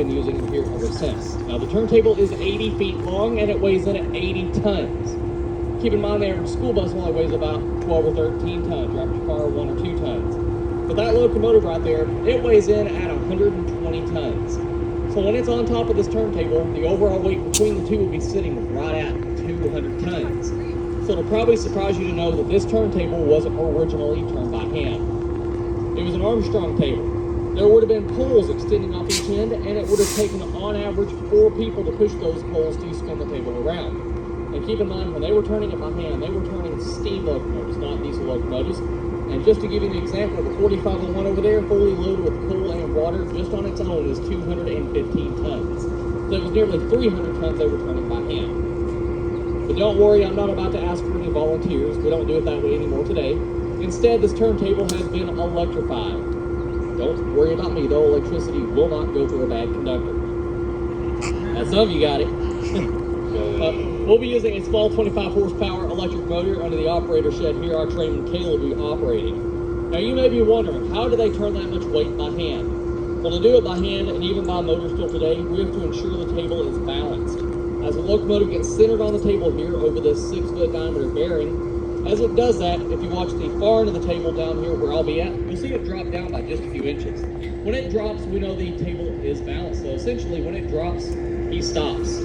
been using it here ever since. Now the turntable is 80 feet long and it weighs in at 80 tons. Keep in mind the average school bus only weighs about 12 or 13 tons, your average car 1 or 2 tons. But that locomotive right there, it weighs in at 120 tons. So when it's on top of this turntable, the overall weight between the two will be sitting right at 200 tons. So it'll probably surprise you to know that this turntable was originally turned by hand. It was an Armstrong table. There would have been poles extending off each end, and it would have taken on average 4 people to push those poles to spin the table around. And keep in mind, when they were turning it by hand, they were turning steam locomotives, not diesel locomotives. And just to give you an example, the 4501 over there, fully loaded with coal and water, just on its own is 215 tons. So it was nearly 300 tons they were turning by hand. But don't worry, I'm not about to ask for any volunteers. We don't do it that way anymore today. Instead, this turntable has been electrified. Don't worry about me, though. Electricity will not go through a bad conductor. Now, some of you got it. We'll be using a small 25 horsepower electric motor under the operator shed here. Our trainman Caleb will be operating. Now, you may be wondering, how do they turn that much weight by hand? Well, to do it by hand and even by motor still today, we have to ensure the table is balanced. As the locomotive gets centered on the table here over this 6-foot diameter bearing, as it does that, if you watch the far end of the table down here where I'll be at, you'll see it drop down by just a few inches. When it drops, we know the table is balanced. So essentially, when it drops, he stops.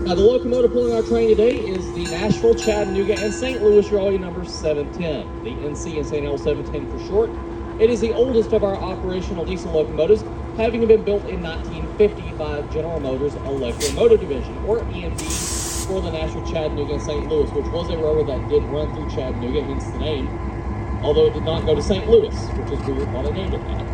Now, the locomotive pulling our train today is the Nashville, Chattanooga, and St. Louis Railway number 710, the NC and St. L 710 for short. It is the oldest of our operational diesel locomotives, having been built in 1950 by General Motors Electromotive Division, or EMD, for the Nashville, Chattanooga, and St. Louis, which was a railroad that did run through Chattanooga, hence the name, although it did not go to St. Louis, which is weird why they named it that.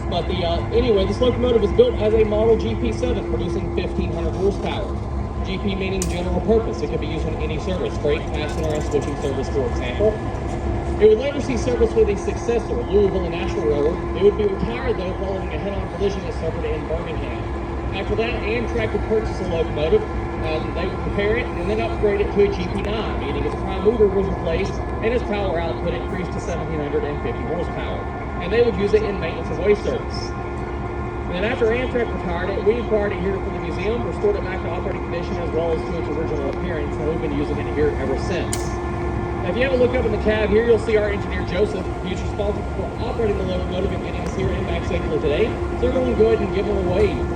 But anyway, this locomotive was built as a model GP7, producing 1,500 horsepower. GP meaning general purpose. It could be used in any service, freight, passenger, and switching service, for example. It would later see service with a successor, Louisville and Nashville Railroad. It would be retired, though, following a head-on collision that suffered in Birmingham. After that, Amtrak would purchase a locomotive. They would prepare it and then upgrade it to a GP9, meaning its prime mover was replaced and its power output increased to 1,750 horsepower. And they would use it in maintenance and way service. And then after Amtrak retired it, we acquired it here for the museum, restored it back to operating condition as well as to its original appearance, and we've been using it here ever since. Now, if you have a look up in the cab here, you'll see our engineer Joseph. He's responsible for operating the locomotive and getting us here and back safely today. So we're going to go ahead and give him a wave.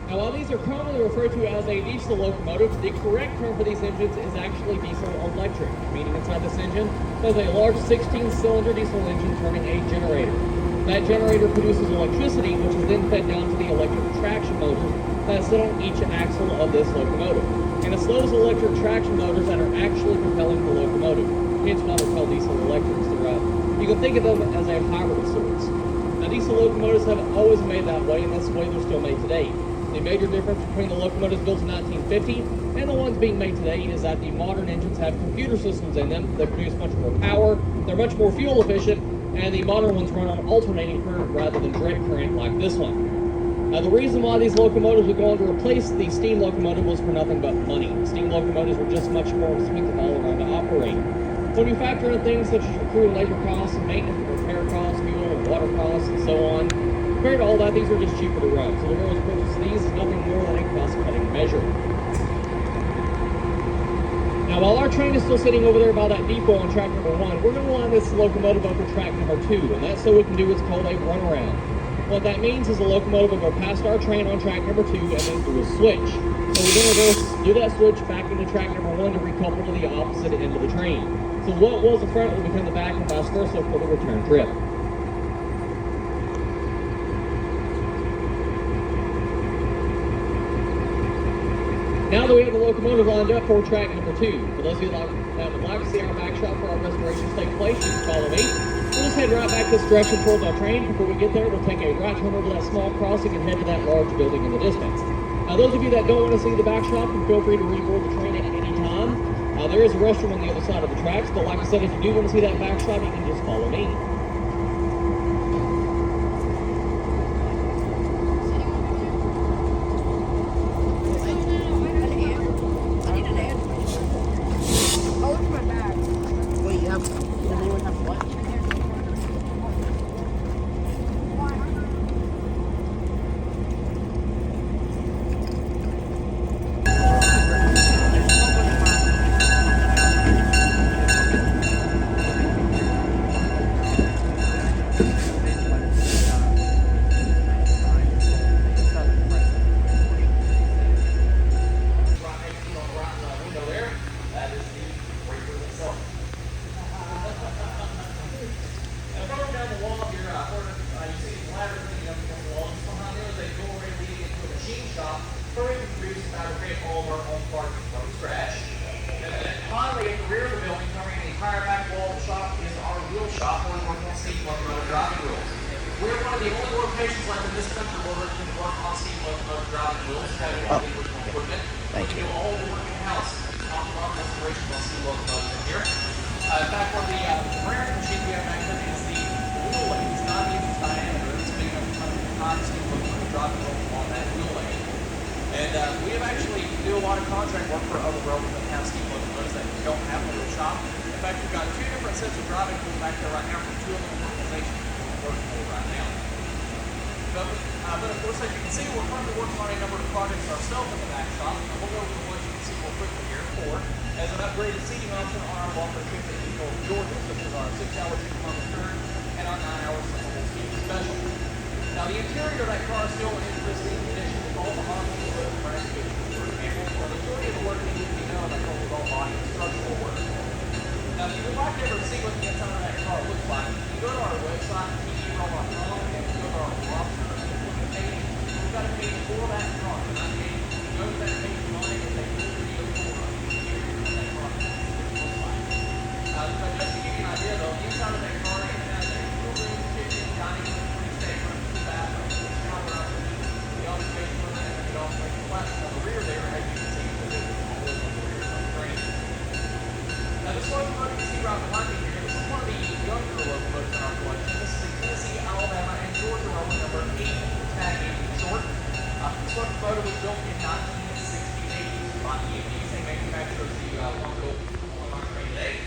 Now, while these are commonly referred to as a diesel locomotive, the correct term for these engines is actually diesel electric, meaning inside this engine there's a large 16-cylinder diesel engine turning a generator. That generator produces electricity, which is then fed down to the electric traction motors that sit on each axle of this locomotive. And it's those electric traction motors that are actually propelling the locomotive. Hence why they're called diesel electrics. You can think of them as a hybrid of sorts. Now, diesel locomotives have always been made that way, and that's the way they're still made today. The major difference between the locomotives built in 1950 and the ones being made today is that the modern engines have computer systems in them that produce much more power, they're much more fuel efficient, and the modern ones run on alternating current rather than direct current like this one. Now, the reason why these locomotives would go on to replace the steam locomotive was for nothing but money. Steam locomotives were just much more expensive all around to operate. When you factor in things such as your crew and labor costs and maintenance and repair costs, fuel and water costs, and so on, compared to all that, these are just cheaper to run. So the railroad's purchase of these is nothing more than a cost-cutting measure. Now, while our train is still sitting over there by that depot on track number 1, we're going to line this locomotive up for track number 2, and that's so we can do what's called a runaround. What that means is the locomotive will go past our train on track number 2 and then do a switch. So we're going to do that switch back into track number 1 to recouple to the opposite end of the train. So what was the front will become the back and vice versa for the return trip. Now that we have the locomotive lined up for track number 2, for those of you that would like to see our back shop for our restorations take place, you can follow me. We'll just head right back this direction towards our train. Before we get there, we'll take a right turn over that small crossing and head to that large building in the distance. Now, those of you that don't want to see the back shop, can feel free to reboard the train at any time. There is a restroom on the other side of the tracks, but like I said, if you do want to see that back shop, you can just follow me. steam locomotive driving wheels. We're one of the only locations left in this country where we can work on steam locomotive driving wheels, having all the original equipment. We can do all the work in-house, top to bottom restorations on steam locomotives in here. In fact, one of the rarest machines we have back there is the wheel lane. It's 90 inches diameter. It's big enough to run an entire steam locomotive driving wheel on that wheel lane. And we have actually do a lot of contract work for other railroads that have steam locomotives that don't have a little shop. In fact, we've got 2 different sets of driving tools back there right now from 2 of the organizations we're working for right now. But of course, as you can see, we're currently working on a number of projects ourselves in the back shop. And we'll go over the ones you can see real quickly here. For as an upgraded seating option on our longer trips that we go to Georgia, such as our 6-hour trip on the third and our 9-hour Central Speed Special. Now, the interior of that car is still in pristine condition with all the harnesses and modifications. For example, the majority of the work needs to be done on that overall body and structural work. Now, if you would like to ever see what the inside of that car looks like, you go to our website, tdrail.com, and go to our roster and look at the page. We've got a page for that car. And that page, you go to that page on it and take a video tour of the interior of that car. So just to give you an idea, though, the inside of that car, it has a full-room kitchen, dining room, 3 stateroom, 2 bathrooms, 2 shower rooms, the observation room, and then the observation platform on the rear there, as you can see, because it's all over the rear of the train. Now, this locomotive you see right behind me here, this is one of the younger locomotives in our collection. This is a Tennessee, Alabama, and Georgia railway number 8, tag 8 in short. This locomotive was built in 1968 by EMDs. They manufactured the one built on our train today.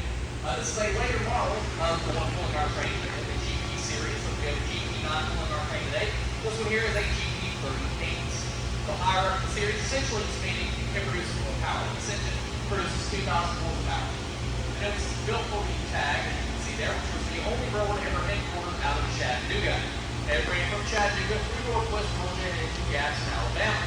This is a later model of the one pulling our train in the GP series. So we have a GP9 pulling our train today. This one here is a GP38. So higher up the series, essentially just meaning you can produce more power. This engine produces 2,000 horsepower. And it was built for the tag, as you can see there, which was the only railroad ever headquartered out of Chattanooga. It ran from Chattanooga through Northwest Georgia and into Gadsden, Alabama.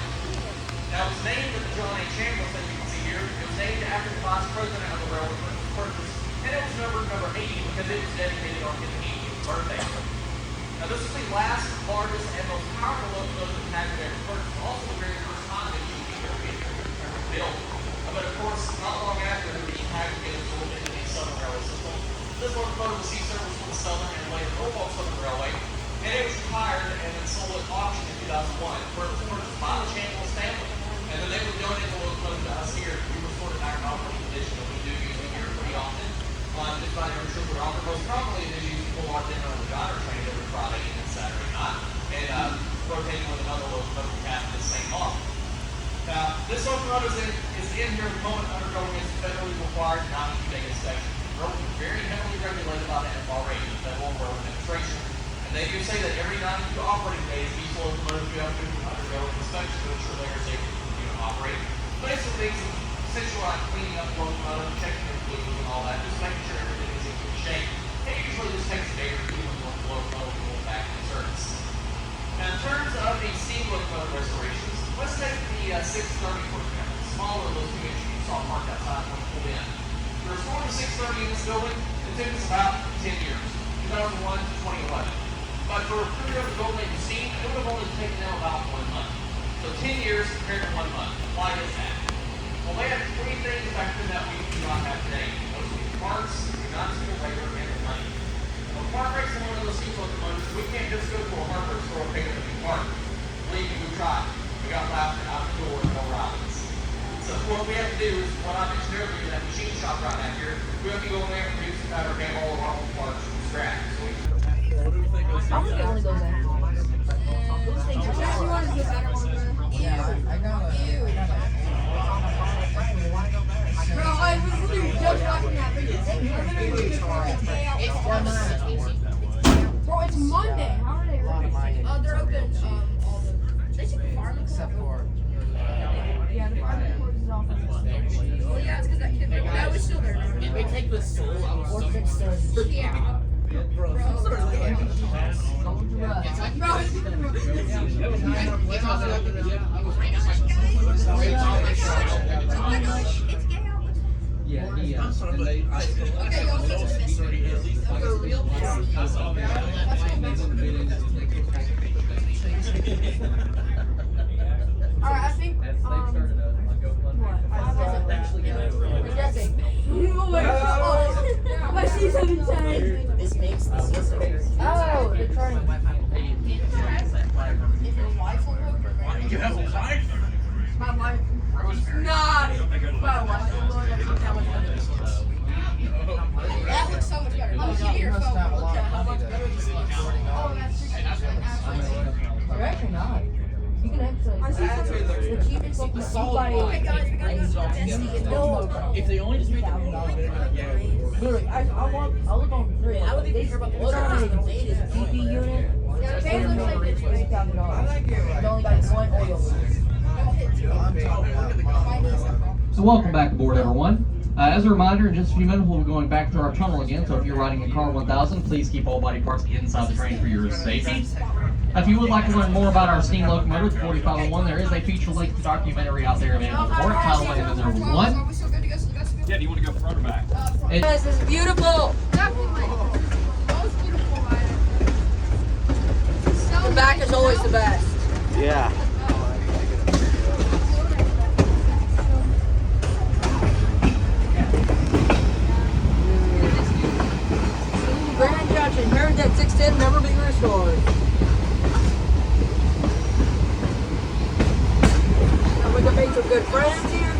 Now, it was named after John A. Chambliss, as you can see here. It was named after the vice president of the railroad for its purpose. And it was number 80 because it was dedicated on his 80th birthday. Now, this is the last, largest, and most powerful locomotive the Packard ever purchased. Also, the very first time that GP ever built. But of course, not long after, the Packard get absorbed into the Southern Railway system. This locomotive received service for the Southern and later Norfolk Southern Railway, and it was retired and then sold at auction in 2001, where it was purchased by the Chambliss family. And then they would donate the locomotive to us here. We restored it back in operating condition, and we do use it here pretty often. Just about every trip we're on. Most commonly, it is used to pull our dinner on the Goddard train every Friday and Saturday night, and rotating with another locomotive captain at the same model. Now, this locomotive is in here at the moment undergoing its federally required 92-day inspection. The road is very heavily regulated by the FRA, the Federal Railroad Administration, and they do say that every 92 operating days, these locomotives go through undergo an inspection to ensure they are safe to continue to operate. Basically, things essentially like cleaning up the locomotive, checking the fluids and all that, just making sure everything is in good shape. It usually just takes a day or 2 when the locomotive goes back in service. Now, in terms of the steam locomotive restorations, let's take the 630 for example, smaller of those 2 engines you saw parked outside when we pulled in. To restore the 630 in this building, it took us about 10 years, 2001 to 2011. But for a crew of the Golden Age steam, it would have only taken them about 1 month. So 10 years compared to 1 month. Why is that? Well, they have 3 things back then that we do not have today. Those would be parts, non-skilled labor, and the money. When a part breaks in one of those steam locomotives, we can't just go to a hardware store and pick up a new part. Believe me, we tried. We got laughed out the door and no robins. So what we have to do is, what I mentioned earlier, that machine shop right out here, we have to go in there and produce and fabricate all of our own parts from scratch. So we I think it only goes in. Those things are bad. You want to get better one, bro? Yeah, I got it. Bro, I was literally just watching that video. Bro, it's Monday. How are they open? They're open all the... They should be farming. Except for... Yeah, the farming course is off. Well, yeah, it's because that kid... That was still there. Did they take the soul out of something? Yeah. Bro, Bro, sort of like it's like... Bro, it's... Yeah, he Okay, y'all for real? Alright, I think, what? My season 10. This makes the system. My wife. Not. My wife. That looks so much better. Let me give you your phone. Look at how much better this looks. Oh, that's Actually not. You can actually. The cheapest you can buy. Okay, guys, we got this bestie and no. If they only just made the Literally, I look on the three. I would even hear about the TV unit. Yeah, okay, looks like this. $8,000. It's only got one oil. So welcome back aboard, everyone. As a reminder, in just a few minutes, we'll be going back to our tunnel again. So if you're riding a car 1000, please keep all body parts inside the train for your safety. If you would like to learn more about our steam locomotive, the 4501, there is a feature-length documentary out there available for it, titled Number 1. Yeah, do you want to go front or back? This is beautiful. Definitely. Most beautiful ride. The back is always the best. Yeah. Grand Junction, heard that 610 never be restored. And we can make some good friends here.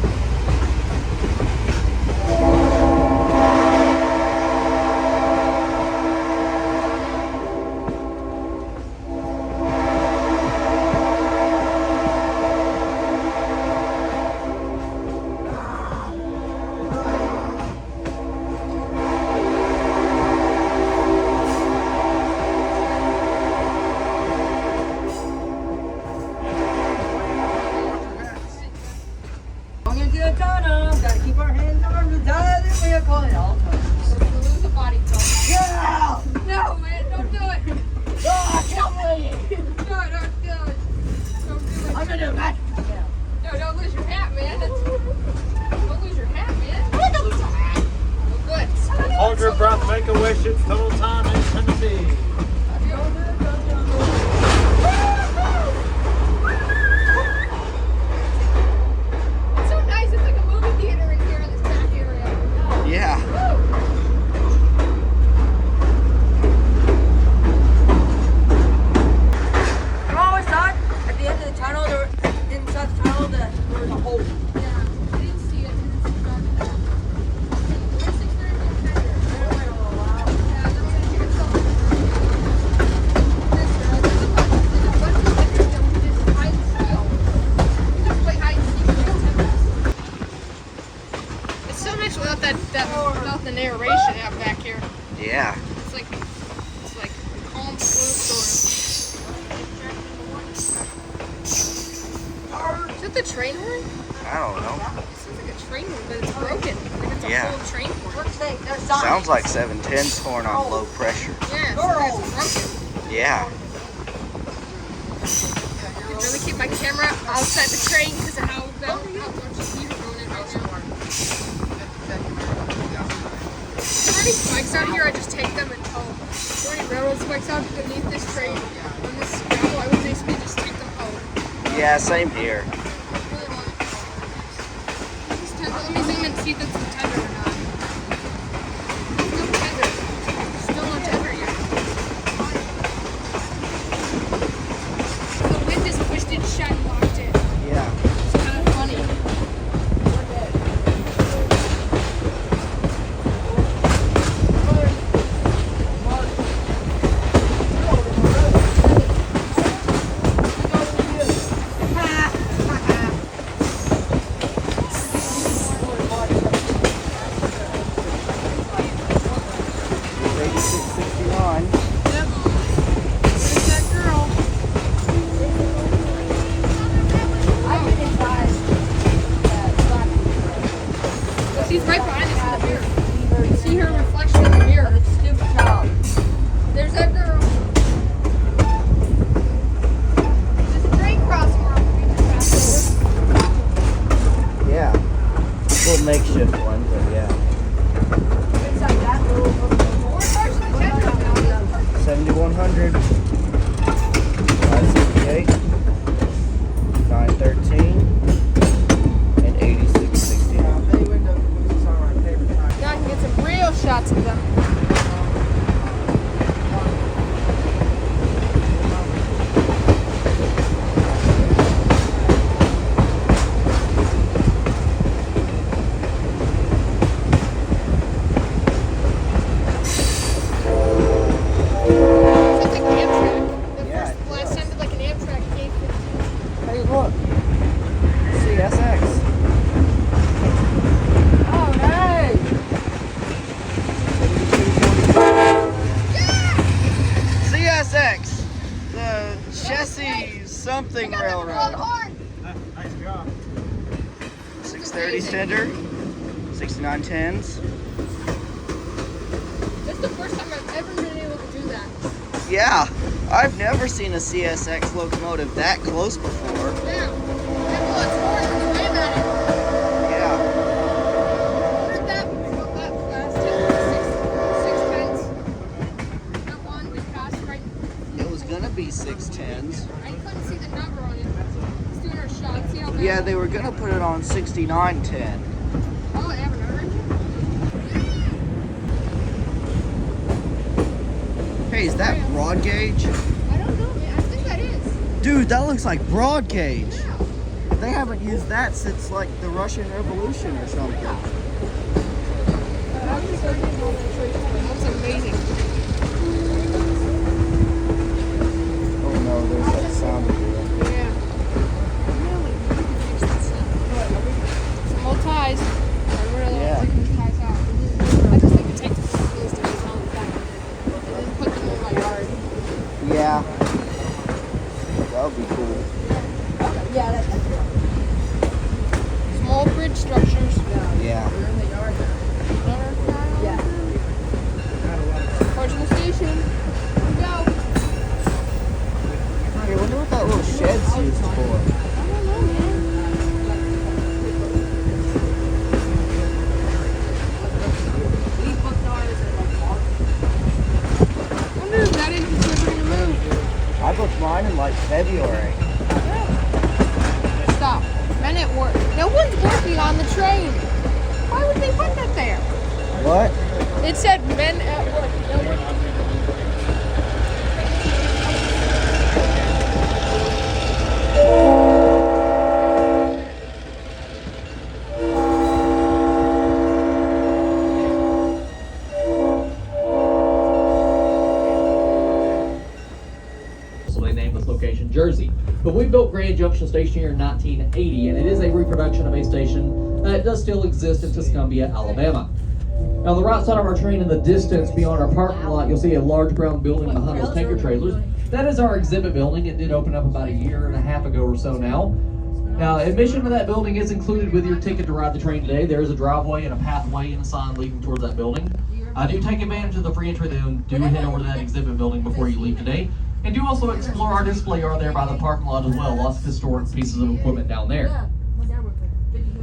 Going into the tunnel, gotta keep our hands on the side of the vehicle at all times. Lose a body part. Yeah! No, man, don't do it. Oh, kill me! No, don't do it. Don't do it. I'm gonna do that. No, don't lose your hat, man. Don't lose your hat, man. Don't lose your hat. Oh, good. Hold your breath, make a wish, it's total time in Tennessee. It's so nice. It's like a movie theater in here in this back area. Yeah. I've always thought at the end of the tunnel, inside the tunnel, there was a hole. Yeah, I didn't see it. It's dark. It's 6:30 in February. Yeah, they're gonna do it so. There's a bunch of stickers that we just hide and steal. We just play hide and seek for 10 minutes. It's so nice without without the narration out back here. Yeah. It's like calm, slow storm. Is that the train horn? I don't know. It sounds like a train horn, but it's broken. Like it's a Yeah. whole train horn. Sounds like 710's horn on low pressure. Yeah, it's broken. Yeah. I can really keep my camera outside the train because of how much heat is going in right now. If there are any spikes out here, I just take them and tow. If there are any railroad spikes out beneath this train on this gravel, I would basically just take them home. Yeah, same here. Really want it. It's tender. Let me zoom in and see if it's tender or not. Still tender. Still not tender yet. The wind is a wish didn't shine locked in. Yeah. It's kind of funny. She's right behind us in the mirror. You can see her reflection in the mirror. Stupid child. There's that girl. There's a train crossing where we just passed over. Yeah. Little makeshift one, but yeah. Inside that little. We're approaching the tender now. 7100. 568. 913. And 8669. Now I can get some real shots of them. something I got them on railroad. hard. Nice job. 630s tender, 6910s. This is the first time I've ever been able to do that. Yeah, I've never seen a CSX locomotive that close before. Yeah. And well, it's hard when you aim at it. Yeah. What did that last time? 610s? That one we passed right. It was gonna be 610s. I couldn't see the number on it. Let's do our shot. See how bad. Yeah, they were gonna put it on 6910. Oh, they haven't heard. Hey, is that broad gauge? I don't know, man. I think that is. Dude, that looks like broad gauge. Yeah. They haven't used that since like the Russian Revolution or something. That's amazing. Oh no, there's that sound again. Yeah. Really? Some old ties. I really Yeah. like these ties out. I just think it takes some clothes to get on the back and then put them in my yard. Yeah. That would be cool. Yeah, that's good. Small bridge structures. Yeah. We're in the yard now. Yeah. Portugal Station. Here we go. Hey, I wonder what that little shed's used for. I don't know, man. We booked ours at like I wonder if that engine's ever gonna move. I booked mine in like February. Stop. Men at work. No one's working on the train. Why would they put that there? What? It said men at work. No one. So they named this location Jersey. But we built Grand Junction Station here in 1980, and it is a reproduction of a station that does still exist in Tuscumbia, Alabama. Now, on the right side of our train in the distance beyond our parking lot, you'll see a large brown building behind those tanker trailers. That is our exhibit building. It did open up about a year and a half ago or so now. Now, admission to that building is included with your ticket to ride the train today. There is a driveway and a pathway and a sign leading towards that building. Do take advantage of the free entry then. Do head over to that exhibit building before you leave today. And do also explore our display yard there by the parking lot as well. Lots of historic pieces of equipment down there.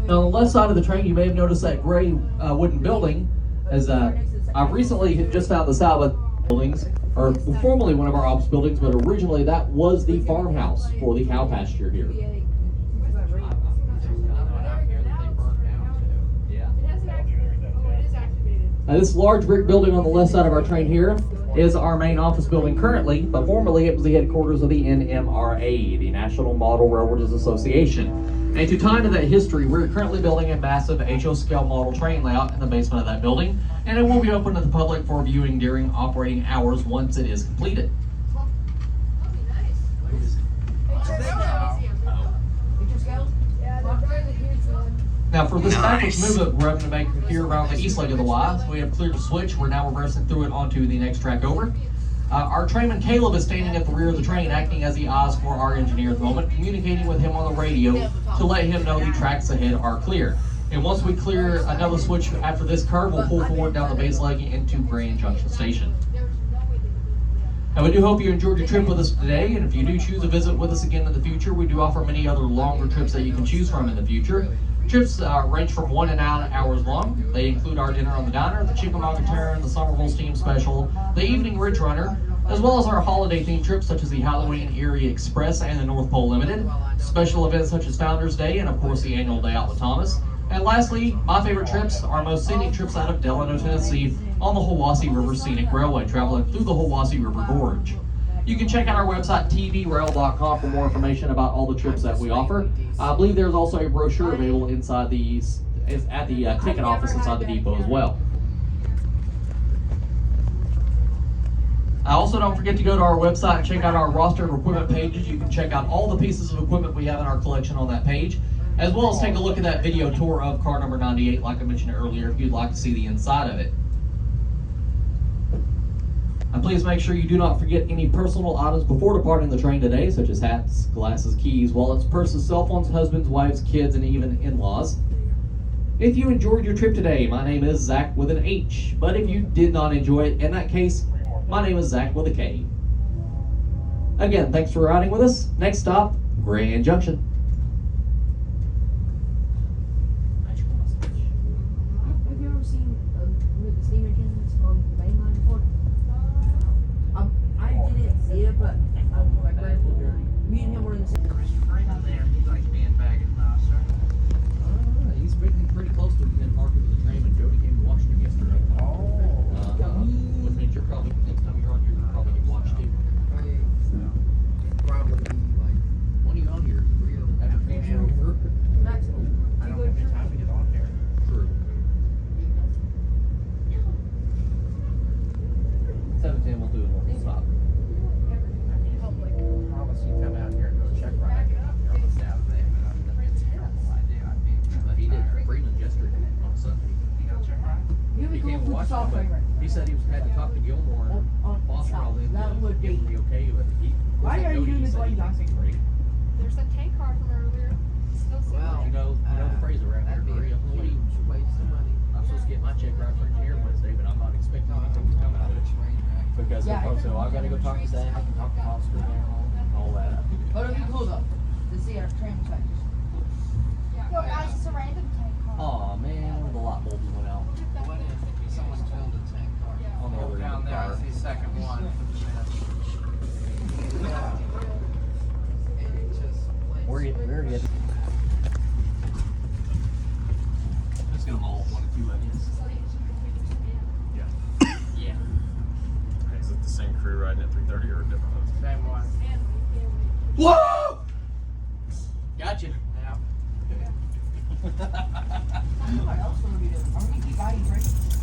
Now, on the left side of the train, you may have noticed that gray wooden building. As I've recently just found this out, but buildings are formerly one of our office buildings, but originally that was the farmhouse for the cow pasture here. This large brick building on the left side of our train here is our main office building currently, but formerly it was the headquarters of the NMRA, the National Model Railroaders Association. And to tie into that history, we're currently building a massive HO scale model train layout in the basement of that building, and it will be open to the public for viewing during operating hours once it is completed. Now for this backwards movement we're having to make here around the east leg of the Y, so we have cleared the switch. We're now reversing through it onto the next track over. Our trainman Caleb is standing at the rear of the train, acting as the eyes for our engineer at the moment, communicating with him on the radio to let him know the tracks ahead are clear. And once we clear another switch after this curve, we'll pull forward down the base leg into Grand Junction Station. Now we do hope you enjoyed your trip with us today, and if you do choose to visit with us again in the future, we do offer many other longer trips that you can choose from in the future. Trips range from 1 to 9 hours long. They include our dinner on the diner, the Chickamauga Turn, the Somerville Steam Special, the Evening Ridge Runner, as well as our holiday-themed trips such as the Halloween Erie Express and the North Pole Limited, special events such as Founders Day, and of course the annual Day Out with Thomas. And lastly, my favorite trips, our most scenic trips out of Delano, Tennessee, on the Hiwassee River Scenic Railway, traveling through the Hiwassee River Gorge. You can check out our website, tvrail.com, for more information about all the trips that we offer. I believe there's also a brochure available inside at the ticket office inside the depot as well. Also, don't forget to go to our website and check out our roster of equipment pages. You can check out all the pieces of equipment we have in our collection on that page, as well as take a look at that video tour of car number 98, like I mentioned earlier, if you'd like to see the inside of it. And please Please make sure you do not forget any personal items before departing the train today, such as hats, glasses, keys, wallets, purses, cell phones, husbands, wives, kids, and even in-laws. If you enjoyed your trip today, my name is Zach with an H. But if you did not enjoy it, in that case, my name is Zach with a K. Again, thanks for riding with us. Next stop, Grand Junction. Have you ever seen the steam engines on the main line before? I didn't see it, but my grandpa, me and him were in the same. He's pretty close to being parked with the train, and Jody came to watch him yesterday. Which means you're probably, next time you're on here, you'll probably get watched too. Probably like When are you on here? After things are over? maximum. I don't have the time to get on there. True. 7:10, we'll do a normal stop. Promise you come out here and go check right back out here on the Saturday, but it's a terrible idea, I think. But he did Freeland yesterday on Sunday. You go check right. You He would came go to for the watch soft him, train but right? he said he was had to talk to Gilmore and On Foster and all them that to would give him be. the okay, but he. Why are you Jody, doing he this said while he you thinks got he's great. There's that tank car from earlier. Still sitting Well, there. You know the phrase around here, hurry up and leave. waste of money. I'm supposed to get my check right for engineer Wednesday, but I'm not expecting anything to come out of it. Because Yeah, if I said, well, I gotta go talk to Zach and talk to Foster and all that. But if you close up to see our train tracks. Yo guys, it's a random tank car. Aw man, the lot bulb went out What if someone filled a tank car? on the other end Down of the there, car. it's the second one. Where are you headed? Let's get them all 1 and 2 ideas. Yeah. Is it the same crew riding at 3:30 or a different one? Same one. Whoa! Gotcha. Yeah. What else are we doing? Are we keep buying drinks?